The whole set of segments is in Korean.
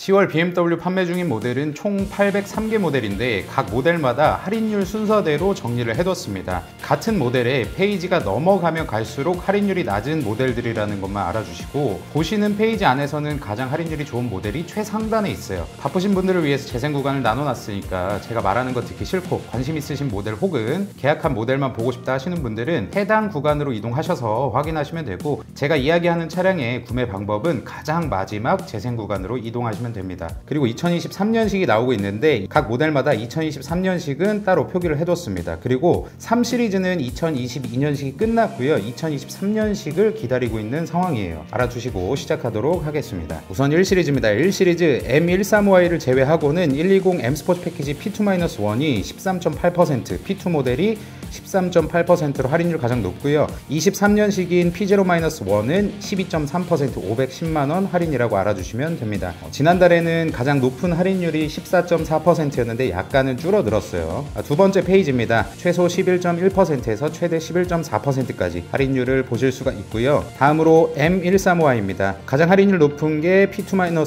10월 BMW 판매 중인 모델은 총 803개 모델인데 각 모델마다 할인율 순서대로 정리를 해뒀습니다. 같은 모델에 페이지가 넘어가면 갈수록 할인율이 낮은 모델들이라는 것만 알아주시고, 보시는 페이지 안에서는 가장 할인율이 좋은 모델이 최상단에 있어요. 바쁘신 분들을 위해서 재생 구간을 나눠놨으니까 제가 말하는 거 듣기 싫고 관심 있으신 모델 혹은 계약한 모델만 보고 싶다 하시는 분들은 해당 구간으로 이동하셔서 확인하시면 되고, 제가 이야기하는 차량의 구매 방법은 가장 마지막 재생 구간으로 이동하시면 됩니다. 그리고 2023년식이 나오고 있는데 각 모델마다 2023년식은 따로 표기를 해뒀습니다. 그리고 3 시리즈는 2022년식이 끝났고요. 2023년식을 기다리고 있는 상황이에요. 알아두시고 시작하도록 하겠습니다. 우선 1 시리즈입니다. 1 시리즈 M135i를 제외하고는 120 M 스포츠 패키지 P2-1이 13.8%, P2 모델이 13.8%로 할인율 가장 높고요. 23년식인 P0-1은 12.3%, 510만원 할인이라고 알아주시면 됩니다. 지난달에는 가장 높은 할인율이 14.4%였는데 약간은 줄어들었어요. 두 번째 페이지입니다. 최소 11.1%에서 최대 11.4%까지 할인율을 보실 수가 있고요. 다음으로 M135i입니다. 가장 할인율 높은 게 P2-1,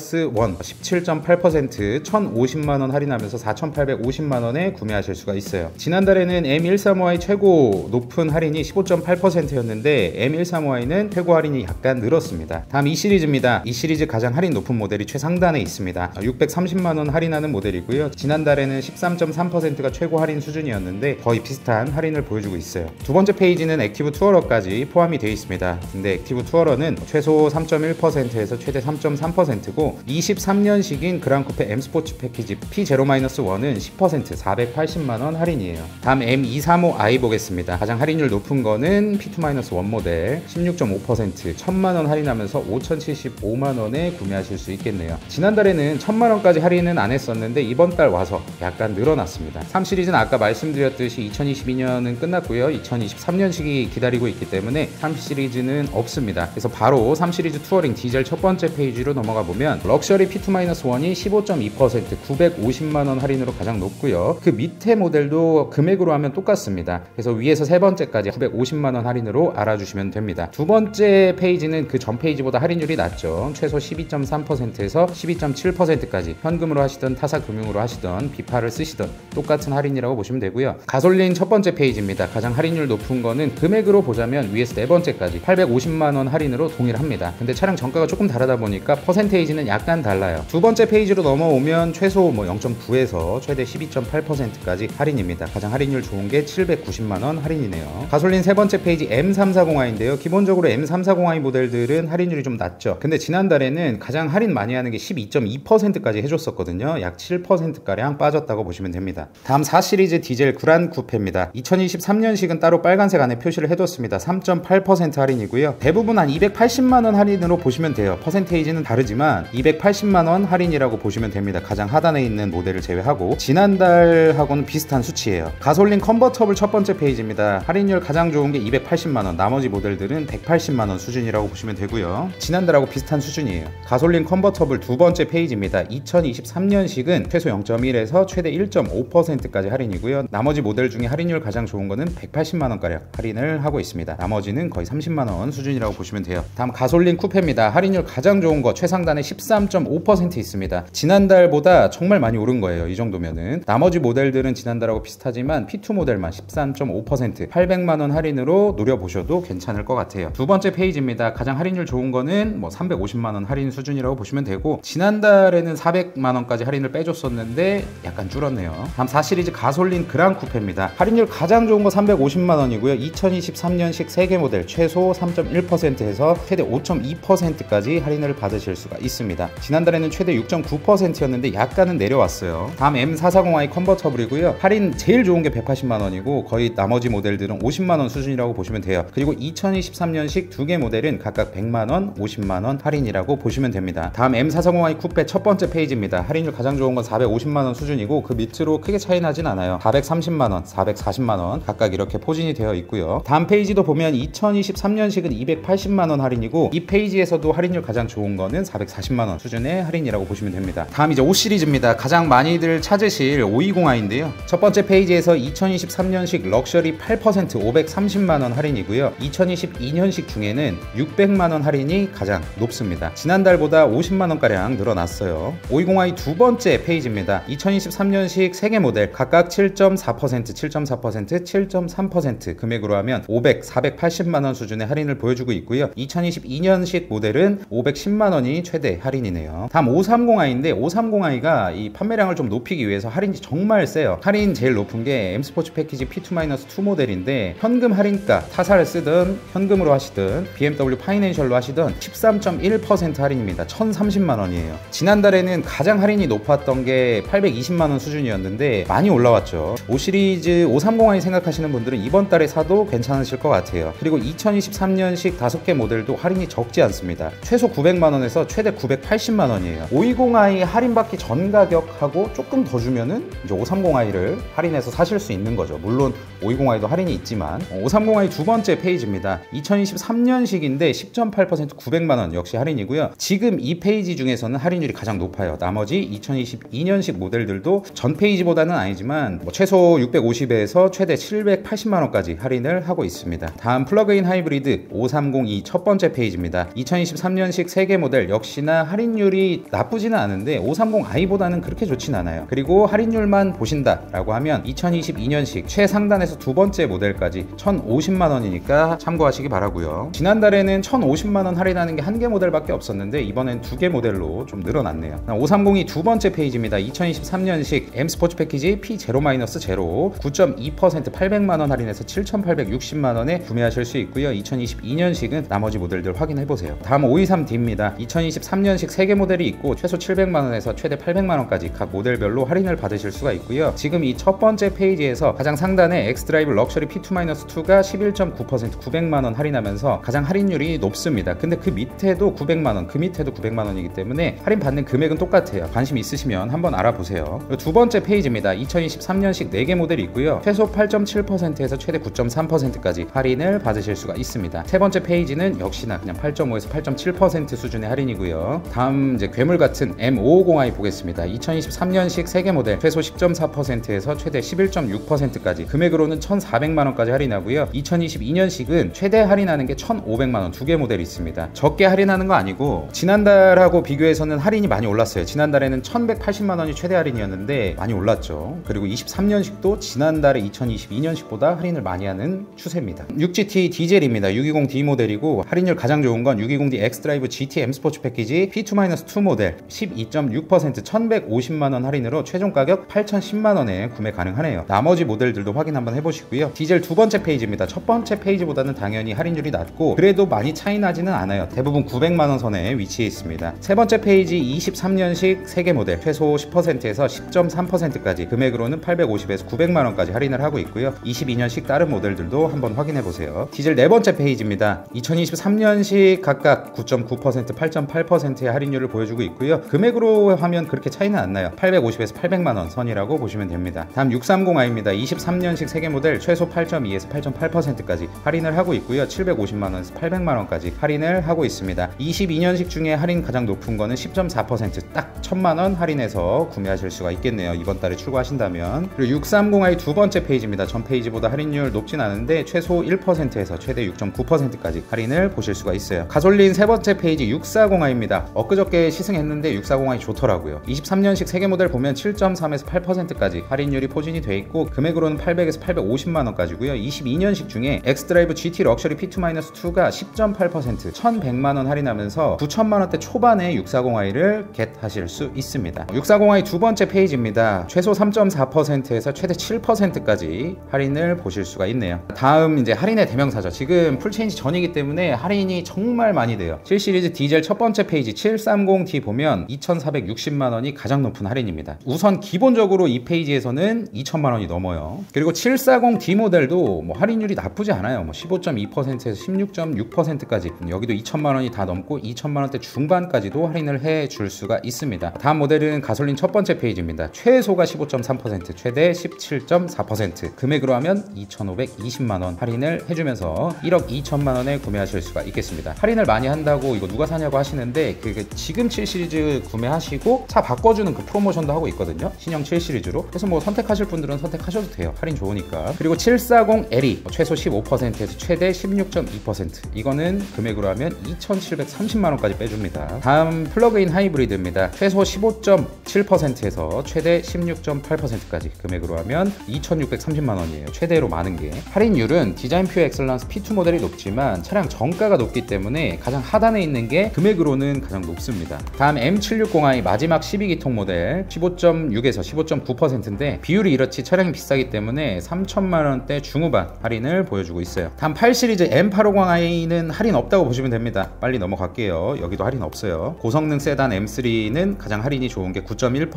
17.8%, 1,050만원 할인하면서 4,850만원에 구매하실 수가 있어요. 지난달에는 M135i 최고 높은 할인이 15.8%였는데 M135i는 최고 할인이 약간 늘었습니다. 다음 2 시리즈입니다. 이 시리즈 가장 할인 높은 모델이 최상단에 있습니다. 630만원 할인하는 모델이고요. 지난달에는 13.3%가 최고 할인 수준이었는데 거의 비슷한 할인을 보여주고 있어요. 두 번째 페이지는 액티브 투어러까지 포함이 되어 있습니다. 근데 액티브 투어러는 최소 3.1%에서 최대 3.3%고 23년식인 그랑쿠페 M 스포츠 패키지 P0-1은 10%, 480만원 할인이에요. 다음 M235i 보겠습니다. 가장 할인율 높은 거는 P2-1 모델 16.5%, 1000만원 할인하면서 5075만원에 구매하실 수 있겠네요. 지난달에는 1000만원까지 할인은 안 했었는데 이번 달 와서 약간 늘어났습니다. 3 시리즈는 아까 말씀드렸듯이 2022년은 끝났고요. 2023년식이 기다리고 있기 때문에 3 시리즈는 없습니다. 그래서 바로 3 시리즈 투어링 디젤 첫 번째 페이지로 넘어가 보면 럭셔리 P2-1이 15.2%, 950만원 할인으로 가장 높고요. 그 밑에 모델도 금액으로 하면 똑같습니다. 그래서 위에서 세 번째까지 950만원 할인으로 알아주시면 됩니다. 두 번째 페이지는 그 전 페이지보다 할인율이 낮죠. 최소 12.3%에서 12.7%까지 현금으로 하시던 타사금융으로 하시던 비파를 쓰시던 똑같은 할인이라고 보시면 되고요. 가솔린 첫 번째 페이지입니다. 가장 할인율 높은 거는 금액으로 보자면 위에서 네 번째까지 850만원 할인으로 동일합니다. 근데 차량 정가가 조금 다르다 보니까 퍼센테이지는 약간 달라요. 두 번째 페이지로 넘어오면 최소 0.9에서 최대 12.8%까지 할인입니다. 가장 할인율 좋은 게 790만원 할인이네요. 가솔린 세 번째 페이지 M340i인데요. 기본적으로 M340i 모델들은 할인율이 좀 낮죠. 근데 지난달에는 가장 할인 많이 하는 게 12.2%까지 해줬었거든요. 약 7%가량 빠졌다고 보시면 됩니다. 다음 4 시리즈 디젤 그란 쿠페입니다. 2023년식은 따로 빨간색 안에 표시를 해뒀습니다. 3.8% 할인이고요. 대부분 한 280만원 할인으로 보시면 돼요. 퍼센테이지는 다르지만 280만원 할인이라고 보시면 됩니다. 가장 하단에 있는 모델을 제외하고 지난달하고는 비슷한 수치예요. 가솔린 컨버터블 첫 번째 페이지입니다. 할인율 가장 좋은 게 280만원, 나머지 모델들은 180만원 수준이라고 보시면 되고요. 지난달하고 비슷한 수준이에요. 가솔린 컨버터블 두 번째 페이지입니다. 2023년식은 최소 0.1에서 최대 1.5%까지 할인이고요. 나머지 모델 중에 할인율 가장 좋은 거는 180만원가량 할인을 하고 있습니다. 나머지는 거의 30만원 수준이라고 보시면 돼요. 다음 가솔린 쿠페입니다. 할인율 가장 좋은 거 최상단에 13.5% 있습니다. 지난달보다 정말 많이 오른 거예요. 이 정도면은. 나머지 모델들은 지난달하고 비슷하지만 P2 모델만 13.5%, 800만원 할인으로 노려보셔도 괜찮을 것 같아요. 두 번째 페이지입니다. 가장 할인율 좋은 거는 350만원 할인 수준이라고 보시면 되고 지난달에는 400만원까지 할인을 빼줬었는데 약간 줄었네요. 다음 4 시리즈 가솔린 그랑 쿠페입니다. 할인율 가장 좋은 거 350만원이고요. 2023년식 3개 모델 최소 3.1%에서 최대 5.2%까지 할인을 받으실 수가 있습니다. 지난달에는 최대 6.9%였는데 약간은 내려왔어요. 다음 M440i 컨버터블이고요. 할인 제일 좋은 게 180만원이고 거의 나머지 모델들은 50만원 수준이라고 보시면 돼요. 그리고 2023년식 두 개 모델은 각각 100만원, 50만원 할인이라고 보시면 됩니다. 다음 M440i 쿠페 첫 번째 페이지입니다. 할인율 가장 좋은 건 450만원 수준이고 그 밑으로 크게 차이 나진 않아요. 430만원, 440만원 각각 이렇게 포진이 되어 있고요. 다음 페이지도 보면 2023년식은 280만원 할인이고 이 페이지에서도 할인율 가장 좋은 거는 440만원 수준의 할인이라고 보시면 됩니다. 다음 이제 5 시리즈입니다. 가장 많이들 찾으실 520i인데요. 첫 번째 페이지에서 2023년식 2021년식 럭셔리 8% 530만원 할인이고요. 2022년식 중에는 600만원 할인이 가장 높습니다. 지난달보다 50만원가량 늘어났어요. 520i 두 번째 페이지입니다. 2023년식 3개 모델 각각 7.4%, 7.4%, 7.3% 금액으로 하면 500, 480만원 수준의 할인을 보여주고 있고요. 2022년식 모델은 510만원이 최대 할인이네요. 다음 530i인데 530i가 이 판매량을 좀 높이기 위해서 할인이 정말 세요. 할인 제일 높은 게 M 스포츠 패키지 P2-2 모델인데 현금 할인가 타사를 쓰든 현금으로 하시든 BMW 파이낸셜로 하시든 13.1% 할인입니다. 1030만원이에요. 지난달에는 가장 할인이 높았던 게 820만원 수준이었는데 많이 올라왔죠. 5시리즈 530i 생각하시는 분들은 이번 달에 사도 괜찮으실 것 같아요. 그리고 2023년식 5개 모델도 할인이 적지 않습니다. 최소 900만원에서 최대 980만원이에요. 520i 할인받기 전 가격하고 조금 더 주면은 이제 530i를 할인해서 사실 수 있는 거죠. 물론 520i도 할인이 있지만 530i 두 번째 페이지입니다. 2023년식인데 10.8% 900만원 역시 할인이고요. 지금 이 페이지 중에서는 할인율이 가장 높아요. 나머지 2022년식 모델들도 전 페이지보다는 아니지만 최소 650에서 최대 780만원까지 할인을 하고 있습니다. 다음 플러그인 하이브리드 530i 첫 번째 페이지입니다. 2023년식 3개 모델 역시나 할인율이 나쁘지는 않은데 530i보다는 그렇게 좋진 않아요. 그리고 할인율만 보신다 라고 하면 2022년식 최상단에서 두 번째 모델까지 1050만원이니까 참고하시기 바라고요. 지난달에는 1050만원 할인하는 게 한 개 모델밖에 없었는데 이번엔 2개 모델로 좀 늘어났네요. 530이 두 번째 페이지입니다. 2023년식 M 스포츠 패키지 P0-0 9.2% 800만원 할인해서 7860만원에 구매하실 수 있고요. 2022년식은 나머지 모델들 확인해보세요. 다음 523D입니다. 2023년식 3개 모델이 있고 최소 700만원에서 최대 800만원까지 각 모델별로 할인을 받으실 수가 있고요. 지금 이 첫 번째 페이지에서 가장 상단에 엑스드라이브 럭셔리 P2-2가 11.9% 900만원 할인하면서 가장 할인율이 높습니다. 근데 그 밑에도 900만원, 그 밑에도 900만원이기 때문에 할인 받는 금액은 똑같아요. 관심 있으시면 한번 알아보세요. 두 번째 페이지입니다. 2023년식 4개 모델이 있고요. 최소 8.7%에서 최대 9.3%까지 할인을 받으실 수가 있습니다. 세 번째 페이지는 역시나 그냥 8.5에서 8.7% 수준의 할인이고요. 다음 이제 괴물 같은 M550i 보겠습니다. 2023년식 3개 모델 최소 10.4%에서 최대 11.6%까지 금액으로는 1,400만원까지 할인하고요. 2022년식은 최대 할인하는 게 1,500만원 2개 모델이 있습니다. 적게 할인하는 거 아니고 지난달하고 비교해서는 할인이 많이 올랐어요. 지난달에는 1,180만원이 최대 할인이었는데 많이 올랐죠. 그리고 23년식도 지난달에 2022년식보다 할인을 많이 하는 추세입니다. 6GT 디젤입니다. 620D 모델이고 할인율 가장 좋은 건 620D 엑스드라이브 GT M 스포츠 패키지 P2-2 모델 12.6% 1,150만원 할인으로 최종 가격 8,010만원에 구매 가능하네요. 나머지 모델들도 확인 한번 해보시고요. 디젤 두 번째 페이지입니다. 첫 번째 페이지보다는 당연히 할인율이 낮고 그래도 많이 차이 나지는 않아요. 대부분 900만원 선에 위치해 있습니다. 세 번째 페이지 23년식 3개 모델 최소 10%에서 10.3%까지 금액으로는 850에서 900만원까지 할인을 하고 있고요. 22년식 다른 모델들도 한번 확인해 보세요. 디젤 네 번째 페이지입니다. 2023년식 각각 9.9%, 8.8%의 할인율을 보여주고 있고요. 금액으로 하면 그렇게 차이는 안 나요. 850에서 800만원 선이라고 보시면 됩니다. 다음 630i입니다. 23년식 3개 모델 최소 8.2에서 8.8%까지 할인을 하고 있고요. 750만원에서 800만원까지 할인을 하고 있습니다. 22년식 중에 할인 가장 높은 거는 10.4% 딱 1000만원 할인해서 구매하실 수가 있겠네요. 이번 달에 출고하신다면. 그리고 630i 두 번째 페이지입니다. 전 페이지보다 할인율 높진 않은데 최소 1%에서 최대 6.9%까지 할인을 보실 수가 있어요. 가솔린 세 번째 페이지 640i입니다. 엊그저께 시승했는데 640i 좋더라고요. 23년식 3개 모델 보면 7.3에서 8%까지 할인율이 포진이 돼 있고 금액으로는 800에서 850만원까지고요. 22년식 중에 엑스드라이브 GT 럭셔리 P2-2가 10.8% 1100만원 할인하면서 9천만원대 초반에 640i를 겟하실 수 있습니다. 640i 두 번째 페이지입니다. 최소 3.4%에서 최대 7%까지 할인을 보실 수가 있네요. 다음 이제 할인의 대명사죠. 지금 풀체인지 전이기 때문에 할인이 정말 많이 돼요. 7시리즈 디젤 첫 번째 페이지 730D 보면 2,460만원이 가장 높은 할인입니다. 우선 기본적으로 이 페이지에서는 2천만원이 넘어요. 그리고 740D 모델도 뭐 할인율이 나쁘지 않아요. 15.2%에서 16.6%까지 여기도 2천만원이 다 넘고 2천만원대 중반까지도 할인을 해줄 수가 있습니다. 다음 모델은 가솔린 첫 번째 페이지입니다. 최소가 15.3% 최대 17.4% 금액으로 하면 2,520만원 할인을 해주면서 1억 2천만원에 구매하실 수가 있겠습니다. 할인을 많이 한다고 이거 누가 사냐고 하시는데 그게 지금 7시리즈 구매하시고 차 바꿔주는 그 프로모션도 하고 있거든요. 신형 7시리즈로. 그래서 뭐 선택하실 분들은 선택하셔도 돼요. 할인 좋으니까. 그리고 740L이 최소 15%에서 최대 16.2%, 이거는 금액으로 하면 2,730만원까지 빼줍니다. 다음 플러그인 하이브리드입니다. 최소 15.7%에서 최대 16.8%까지 금액으로 하면 2,630만원이에요. 최대로 많은 게. 할인율은 디자인 퓨어 엑셀런스 P2 모델이 높지만 차량 정가가 높기 때문에 가장 하단에 있는 게 금액으로는 가장 높습니다. 다음 M760i 마지막 12기통 모델 15.6에서 15.9%인데 비율이 이렇지 차량이 비싸기 때문에 3천만원대 중후반 할인을 보여주고 있어요. 다음 8시리즈 M850i는 할인 없다고 보시면 됩니다. 빨리 넘어갈게요. 여기도 할인 없어요. 고성능 세단 M3는 가장 할인이 좋은 게 9.1%,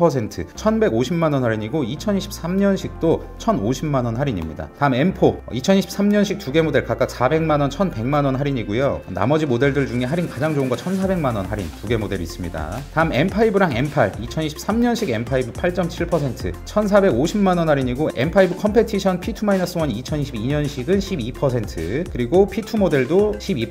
1,150만원 할인이고 2023년식도 1,050만원 할인입니다. 다음 M4 2023년식 두 개 모델 각각 400만원, 1,100만원 할인이고요. 나머지 모델들 중에 할인 가장 좋은 거 1,400만원 할인 두 개 모델이 있습니다. 다음 M5랑 M8 2023년식 M5 8.7%, 1,450만원 할인이고 M5 컴페티션 P2-1 2022년식은 12%, 그리고 P2 모델도 12%,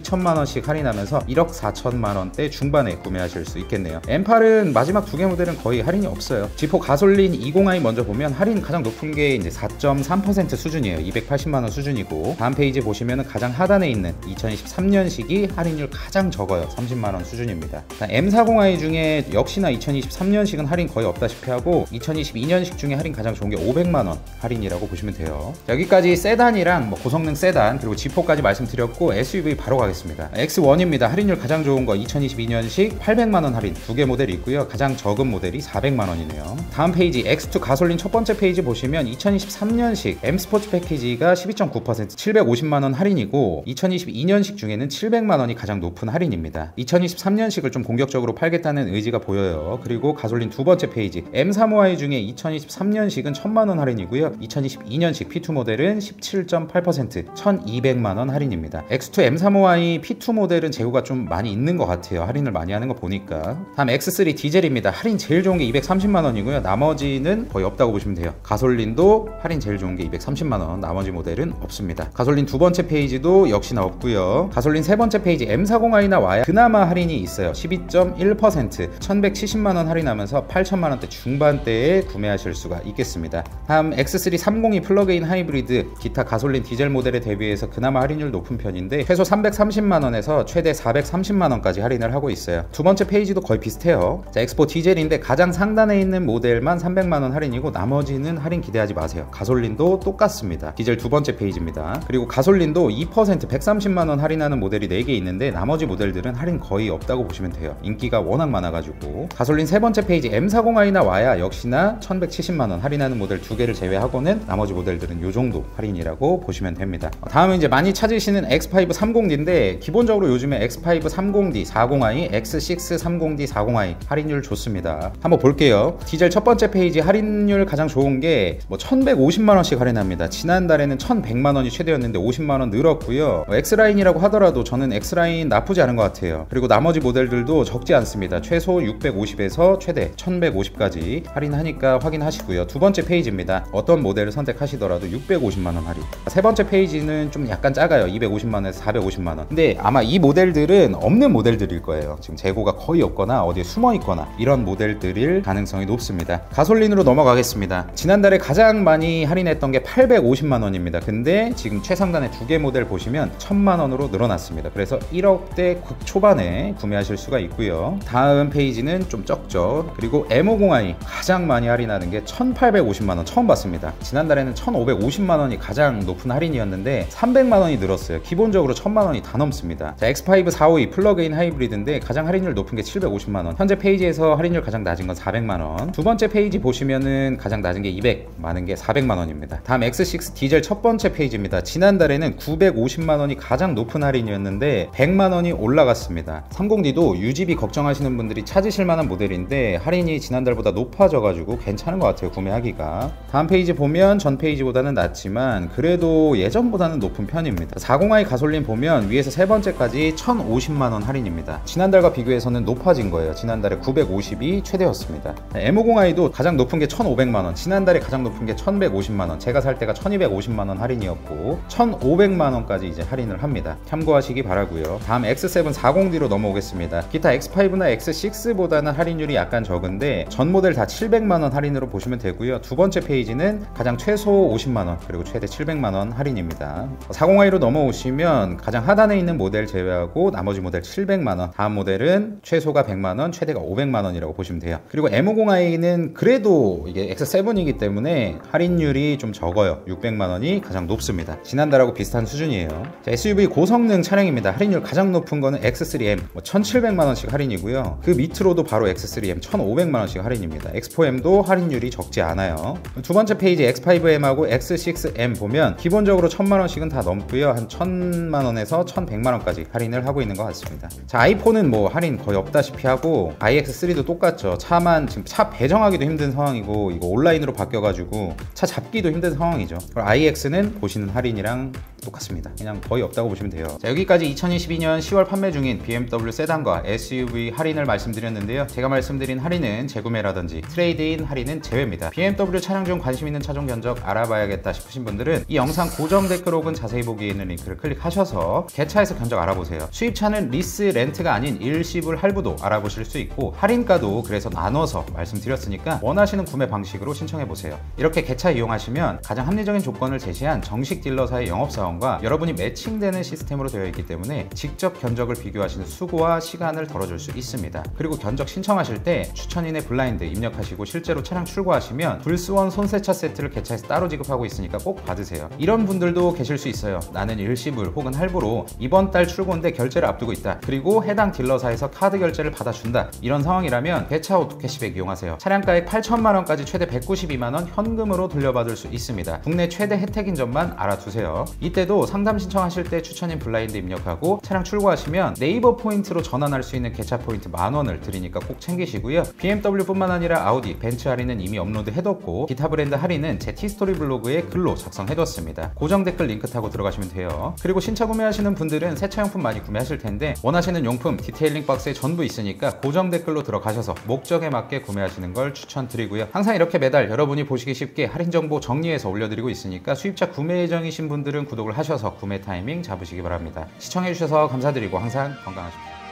2천만원씩 할인하면서 1억 4천만원대 중반에 구매하실 수 있겠네요. M8은 마지막 두 개 모델은 거의 할인이 없어요. G4 가솔린 20i 먼저 보면 할인 가장 높은 게 이제 4.3% 수준이에요. 280만원 수준이고, 다음 페이지 보시면 가장 하단에 있는 2023년식이 할인율 가장 적어요. 30만원 수준입니다. M40i 중에 역시나 2023년식은 할인 거의 없다시피 하고 2022년식 중에 할인 가장 좋은 게 500만원 할인이라고 보시면 돼요. 여기까지 세단이랑 고성능 세단 그리고 G4까지 말씀드렸고, SUV 바로 가겠습니다. X1입니다. 할인율 가장 좋은 거 2022년식 800만원 할인 두 개 모델이 있고요. 가장 적은 모델이 400만원이네요. 다음 페이지 X2 가솔린 첫 번째 페이지 보시면 2023년식 M 스포츠 패키지가 12.9% 750만원 할인이고, 2022년식 중에는 700만원이 가장 높은 할인입니다. 2023년식을 좀 공격적으로 팔겠다는 의지가 보여요. 그리고 가솔린 두 번째 페이지 M35i 중에 2023년식은 1000만원 할인이고요. 2022년식 P2 모델은 17.8% 1200만원 할인입니다. X2 M35i P2 모델은 재고가 좀 많이 있는 것 같아요. 할인을 많이 하는 거 보니까. 다음 X3 디젤입니다. 할인 제일 좋은 게 230만원이고요. 나머지는 거의 없다고 보시면 돼요. 가솔린도 할인 제일 좋은 게 230만원, 나머지 모델은 없습니다. 가솔린 두 번째 페이지도 역시나 없고요. 가솔린 세 번째 페이지 M40i나 와야 그나마 할인이 있어요. 12.1% 1170만원 할인하면서 8천만원대 중반대에 구매하실 수가 있겠습니다. 다음 X3 302 플러그인 하이브리드 기타 가솔린 디젤 모델에 대비해서 그나마 할인율 높은 편인데 최소 330만원에서 최대 430만원까지 할인을 하고 있어요. 두 번째 페이지도 거의 비슷해요. 자, X4 디젤인데 가장 상단에 있는 모델만 300만원 할인이고 나머지는 할인 기대하지 마세요. 가솔린도 똑같습니다. 디젤 두 번째 페이지입니다. 그리고 가솔린도 2% 130만원 할인하는 모델이 4개 있는데 나머지 모델들은 할인 거의 없다고 보시면 돼요. 인기가 워낙 많아가지고. 가솔린 세 번째 페이지 M40i나 와야 역시나 1170만원 할인하는 모델 두 개를 제외하고는 나머지 모델들은 요 정도 할인이라고 보시면 됩니다. 다음은 이제 많이 찾으시는 X5 30D인데 기본적으로 요즘에 X5 30D 40i, X6 30D 40i 할인율 좋습니다. 한번 볼게요. 디젤 첫 번째 페이지 할인율 가장 좋은 게 1150만원씩 할인합니다. 지난달에는 1100만원이 최대였는데 50만원 늘었고요. X라인이라고 하더라도 저는 X라인 나쁘지 않은 것 같아요. 그리고 나머지 모델들도 적지 않습니다. 최소 650에서 최대 1150까지 할인하니까 확인하시고요. 두 번째 페이지입니다. 어떤 모델을 선택하시더라도 650만원 할인. 세 번째 페이지는 좀 약간 작아요. 250만원에서 450만원. 근데 아마 이 모델들은 없는 모델들일 거예요. 지금 재고가 거의 없거나 어디에 숨어 있거나 이런 모델들일 가능성이 높습니다. 가솔린으로 넘어가겠습니다. 지난달에 가장 많이 할인했던 게 850만원입니다. 근데 지금 최상단에 두 개 모델 보시면 1000만원으로 늘어났습니다. 그래서 1억대 초반에 구매하실 수가 있고요. 다음 페이지는 좀 적죠. 그리고 M50i 가장 많이 할인하는 게 1850만원 처음 봤습니다. 지난달에는 1550만원이 가장 높은 할인이었는데 300만원이 늘었어요. 기본적으로 1000만원이 다 넘습니다. 자, X5 452 플러그인 하이브리드인데 가장 할인율 높은 게 750만원. 현재 페이지에서 할인율 가장 낮은 건 400만원. 두 번째 페이지 보시면은 가장 낮은 게 200, 많은 게 400만원입니다. 다음 X6 디젤 첫 번째 페이지입니다. 지난달에는 950만원이 가장 높은 할인이었는데 100만원이 올라갔습니다. 30D도 유지비 걱정하시는 분들이 찾으실 만한 모델인데 할인이 지난달보다 높아져가지고 괜찮은 것 같아요. 구매하기가. 다음 페이지 보면 전 페이지보다는 낮지만 그래도 예전보다는 높은 편입니다. 40i 가솔린 보면 위에서 세 번째까지 1050만원 할인입니다. 지난달과 비교해서는 높아진 거예요. 지난달에 950이 할인율이 최대였습니다. M50i도 가장 높은 게 1,500만원, 지난달에 가장 높은 게 1,150만원, 제가 살 때가 1,250만원 할인이었고 1,500만원까지 이제 할인을 합니다. 참고하시기 바라고요. 다음 X7 40D로 넘어오겠습니다. 기타 X5나 X6보다는 할인율이 약간 적은데 전 모델 다 700만원 할인으로 보시면 되고요. 두 번째 페이지는 가장 최소 50만원 그리고 최대 700만원 할인입니다. 40i로 넘어오시면 가장 하단에 있는 모델 제외하고 나머지 모델 700만원, 다음 모델은 최소가 100만원, 최대가 500만원이라고 보시면 돼요. 그리고 M50i는 그래도 이게 X7이기 때문에 할인율이 좀 적어요. 600만원이 가장 높습니다. 지난달하고 비슷한 수준이에요. 자, SUV 고성능 차량입니다. 할인율 가장 높은 거는 X3M 1700만원씩 할인이고요. 그 밑으로도 바로 X3M 1500만원씩 할인입니다. X4M도 할인율이 적지 않아요. 두 번째 페이지 X5M하고 X6M 보면 기본적으로 1000만원씩은 다 넘고요. 한 1000만원에서 1100만원까지 할인을 하고 있는 것 같습니다. 자, 아이폰은 뭐 할인 거의 없다시피 하고 iX3도 똑같죠. 차만 지금 차 배정하기도 힘든 상황이고 이거 온라인으로 바뀌어가지고 차 잡기도 힘든 상황이죠. 그리고 iX는 보시는 할인이랑 똑같습니다. 그냥 거의 없다고 보시면 돼요. 자, 여기까지 2022년 10월 판매 중인 BMW 세단과 SUV 할인을 말씀드렸는데요. 제가 말씀드린 할인은 재구매라든지 트레이드인 할인은 제외입니다. BMW 차량 중 관심 있는 차종 견적 알아봐야겠다 싶으신 분들은 이 영상 고정 댓글 혹은 자세히 보기에 있는 링크를 클릭하셔서 개차에서 견적 알아보세요. 수입차는 리스 렌트가 아닌 일시불 할부도 알아보실 수 있고 할인가도 그래서 나눠서 말씀드렸으니까 원하시는 구매 방식으로 신청해보세요. 이렇게 개차 이용하시면 가장 합리적인 조건을 제시한 정식 딜러사의 영업사원과 여러분이 매칭되는 시스템으로 되어 있기 때문에 직접 견적을 비교하시는 수고와 시간을 덜어줄 수 있습니다. 그리고 견적 신청하실 때 추천인의 블라인드 입력하시고 실제로 차량 출고하시면 불스원 손세차 세트를 개차에서 따로 지급하고 있으니까 꼭 받으세요. 이런 분들도 계실 수 있어요. 나는 일시불 혹은 할부로 이번 달 출고인데 결제를 앞두고 있다. 그리고 해당 딜러사에서 카드 결제를 받아준다. 이런 상황이라면 개차 오토캐시백 이용하세요. 차량가액 8천만원까지 최대 192만원 현금으로 돌려받을 수 있습니다. 국내 최대 혜택인 점만 알아두세요. 이때도 상담 신청하실 때 추천인 블라인드 입력하고 차량 출고하시면 네이버 포인트로 전환할 수 있는 개차 포인트 10,000원을 드리니까 꼭 챙기시고요. BMW뿐만 아니라 아우디, 벤츠 할인은 이미 업로드 해뒀고 기타 브랜드 할인은 제 티스토리 블로그에 글로 작성해뒀습니다. 고정 댓글 링크 타고 들어가시면 돼요. 그리고 신차 구매하시는 분들은 세차용품 많이 구매하실 텐데 원하시는 용품 디테일링 박스에 전부 있으니까 고정 댓글로 들어가셔서 목적에 맞게 구매하시는 걸 추천드리고요. 항상 이렇게 매달 여러분이 보시기 쉽게 할인 정보 정리해서 올려드리고 있으니까 수입차 구매 예정이신 분들은 구독을 하셔서 구매 타이밍 잡으시기 바랍니다. 시청해주셔서 감사드리고 항상 건강하십시오.